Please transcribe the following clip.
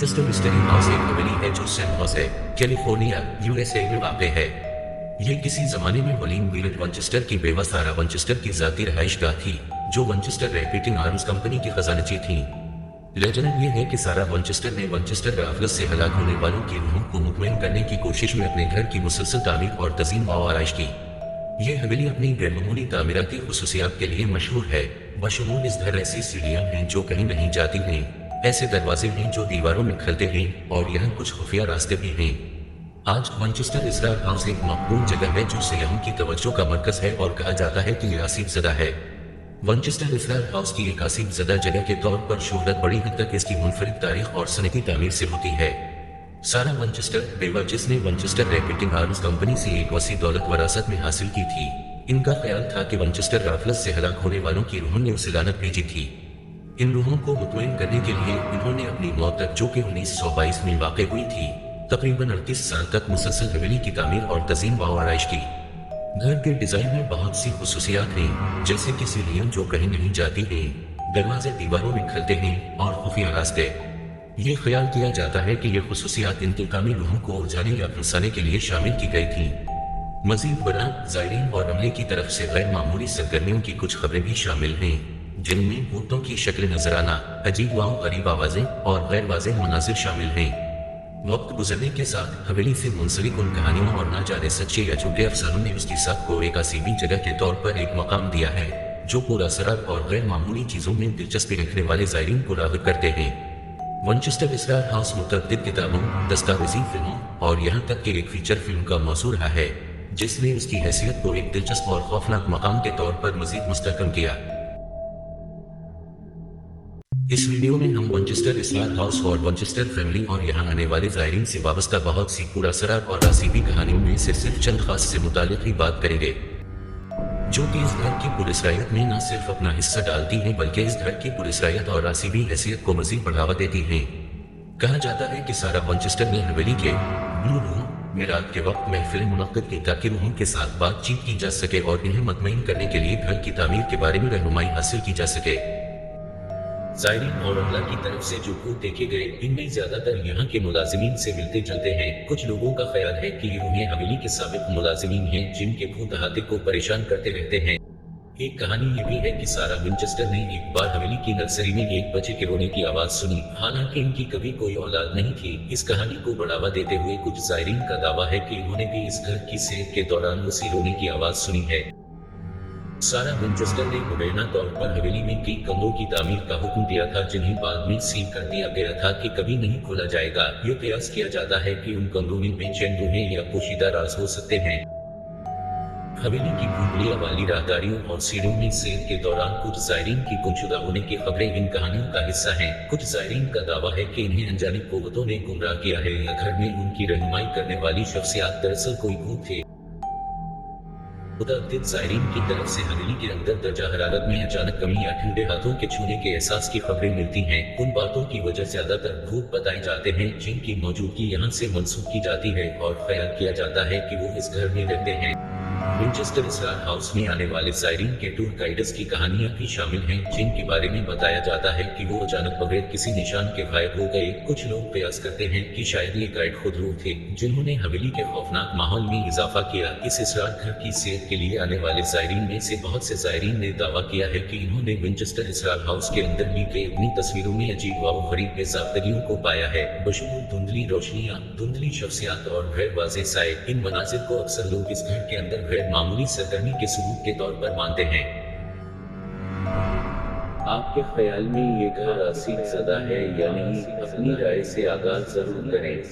ونچسٹر mystery house ایک حویلی ہے جو سین ہوسے کیلیفورنیا USA میں واقع ہے۔ یہ کسی زمانے میں ولیم ویلٹ ونچسٹر کی بیوہ سارہ ونچسٹر کی ذاتی رہائش گاہ تھی جو ونچسٹر ریپیٹنگ آرمز کمپنی کی خزانچی تھیں۔ لیجنڈ یہ ہے کہ سارہ ونچسٹر نے ونچسٹر رافلز سے ہلاک ہونے والوں کی روحوں کو مطمئن کرنے کی کوشش میں اپنے گھر کی مسلسل تعمیر اور تزئین و آرائش کی۔ یہ حویلی اپنی غیر معمولی تعمیراتی خصوصیات کے لیے مشہور ہے، بشمول اس گھر ایسی سیڑھیاں ہیں جو کہیں نہیں جاتی ہیں، ایسے دروازے ہیں جو دیواروں میں کھلتے ہیں، اور یہاں کچھ خفیہ راستے بھی ہیں۔ آج ونچسٹر اسرار ہاؤس ایک مقبول جگہ ہے جو سیاحوں کی توجہ کا مرکز ہے اور کہا جاتا ہے کہ یہ آسیب زدہ ہے۔ ونچسٹر اسرار ہاؤس کی ایک آسیب زدہ جگہ کے طور پر شہرت بڑی حد تک اس کی منفرد تاریخ اور صنعتی تعمیر سے ہوتی ہے۔ سارہ ونچسٹر بیوہ جس نے ونچسٹر ریپیٹنگ آرمز کمپنی سے ایک وسیع دولت وراثت میں حاصل کی تھی، ان کا خیال تھا کہ ونچسٹر رافلز سے ہلاک ہونے والوں کی روحوں نے اسے لعنت بھیجی تھی۔ ان روحوں کو مطمئن کرنے کے لیے انہوں نے اپنی موت تک جو کہ 1922 میں واقع ہوئی تھی، تقریباً 38 سال تک مسلسل حویلی کی تعمیر اور تزئین و آرائش کی۔ گھر کے ڈیزائن میں بہت سی خصوصیات ہیں، جیسے کہ سیڑھیاں جو کہیں نہیں جاتی ہیں، دروازے دیواروں میں کھلتے ہیں، اور خفیہ راستے۔ یہ خیال کیا جاتا ہے کہ یہ خصوصیات انتقامی روحوں کو اجاڑنے یا پھنسانے کے لیے شامل کی گئی تھیں۔ مزید برآں زائرین اور عملے کی طرف سے غیر معمولی سرگرمیوں کی کچھ خبریں بھی شامل ہیں، جن میں بھوتوں کی شکل نظر آنا، عجیب و غریب آوازیں اور غیر واضح مناظر شامل ہیں۔ وقت گزرنے کے ساتھ حویلی سے منسلک ان کہانیوں اور نہ جانے سچے یا جھوٹے افسانوں نے اس کی ساکھ کو ایک عصیبی جگہ کے طور پر ایک مقام دیا ہے جو پراسرار اور غیر معمولی چیزوں میں دلچسپی رکھنے والے زائرین کو راغب کرتے ہیں۔ ونچسٹر اسرار ہاؤس متعدد کتابوں، دستاویزی فلموں اور یہاں تک کہ ایک فیچر فلم کا موضوع رہا ہے، جس نے اس کی حیثیت کو ایک دلچسپ اور خوفناک مقام کے طور پر مزید مستحکم کیا۔ اس ویڈیو میں ہم ونچسٹر اسرار ہاؤس اور ونچسٹر فیملی اور یہاں آنے والے زائرین سے وابستہ بہت سی پراسرار اور عصیبی کہانیوں میں سے صرف چند خاص سے متعلق ہی بات کریں گے، جو کہ اس گھر کی پراسرائیت میں نہ صرف اپنا حصہ ڈالتی ہیں بلکہ اس گھر کی پراسرائیت اور عصیبی حیثیت کو مزید بڑھاوا دیتی ہیں۔ کہا جاتا ہے کہ سارہ ونچسٹر نے حویلی کے بلو روم میں رات کے وقت محفلیں منعقد کی تاکہ روحوں کے ساتھ بات چیت کی جا سکے اور انہیں مطمئن کرنے کے لیے گھر کی تعمیر کے بارے میں رہنمائی حاصل کی جا سکے۔ زائرین اور عملہ کی طرف سے جو بھوت دیکھے گئے، ان میں زیادہ تر یہاں کے ملازمین سے ملتے جلتے ہیں۔ کچھ لوگوں کا خیال ہے کہ یہ روحیں حویلی کے سابق ملازمین ہیں جن کے بھوت احاطے کو پریشان کرتے رہتے ہیں۔ ایک کہانی یہ بھی ہے کہ سارہ ونچسٹر نے ایک بار حویلی کی نرسری میں ایک بچے کے رونے کی آواز سنی، حالانکہ ان کی کبھی کوئی اولاد نہیں تھی۔ اس کہانی کو بڑھاوا دیتے ہوئے کچھ زائرین کا دعویٰ ہے کہ انہوں نے بھی اس گھر کی سیر کے دوران اسی رونے کی آواز سنی ہے۔ سارہ ونچسٹر نے مبینہ طور پر حویلی میں کئی کمروں کی تعمیر کا حکم دیا تھا جنہیں بعد میں سیل کر دیا گیا تھا کہ کبھی نہیں کھولا جائے گا۔ یہ قیاس کیا جاتا ہے کہ ان کمروں میں بے چین روحیں یا پوشیدہ راز ہو سکتے ہیں۔ حویلی کی بھولیا والی راہداریوں اور سیڑھیوں میں سیر کے دوران کچھ زائرین کی گمشدہ ہونے کی خبریں ان کہانیوں کا حصہ ہیں۔ کچھ زائرین کا دعویٰ ہے کہ انہیں انجانی قوتوں نے گمراہ کیا ہے یا گھر میں ان کی رہنمائی کرنے والی شخصیات دراصل کوئی بھوت تھے۔ متعدد زائرین کی طرف سے حویلی کے اندر درجہ حرارت میں اچانک کمی یا ٹھنڈے ہاتھوں کے چھونے کے احساس کی خبریں ملتی ہیں۔ ان باتوں کی وجہ زیادہ تر بھوت بتائے جاتے ہیں جن کی موجودگی یہاں سے منسوخ کی جاتی ہے اور خیال کیا جاتا ہے کہ وہ اس گھر میں رہتے ہیں۔ ونچسٹر اسرار ہاؤس میں آنے والے زائرین کے ٹور گائیڈز کی کہانیاں بھی شامل ہیں جن کے بارے میں بتایا جاتا ہے کہ وہ اچانک بغیر کسی نشان کے غائب ہو گئے۔ کچھ لوگ قیاس کرتے ہیں کہ شاید یہ گائیڈ خود روح تھے جنہوں نے حویلی کے خوفناک ماحول میں اضافہ کیا۔ اس اسرار گھر کی سیر کے لیے آنے والے زائرین میں سے بہت سے زائرین نے دعویٰ کیا ہے کہ انہوں نے ونچسٹر اسرار ہاؤس کے اندر لی گئی اپنی تصویروں میں عجیب و غریب بے-ضابطگیوں کو پایا ہے، بشمول دھندلی روشنیاں، دھندلی شخصیات اور غیر واضح سائے۔ ان مناظر کو اکثر لوگ اس گھر کے اندر غیر معمولی سرگرمی کے ثبوت کے طور پر مانتے ہیں۔ آپ کے خیال میں یہ گھر آسیب زدہ ہے یا نہیں؟ اپنی رائے سے آغاز ضرور کریں۔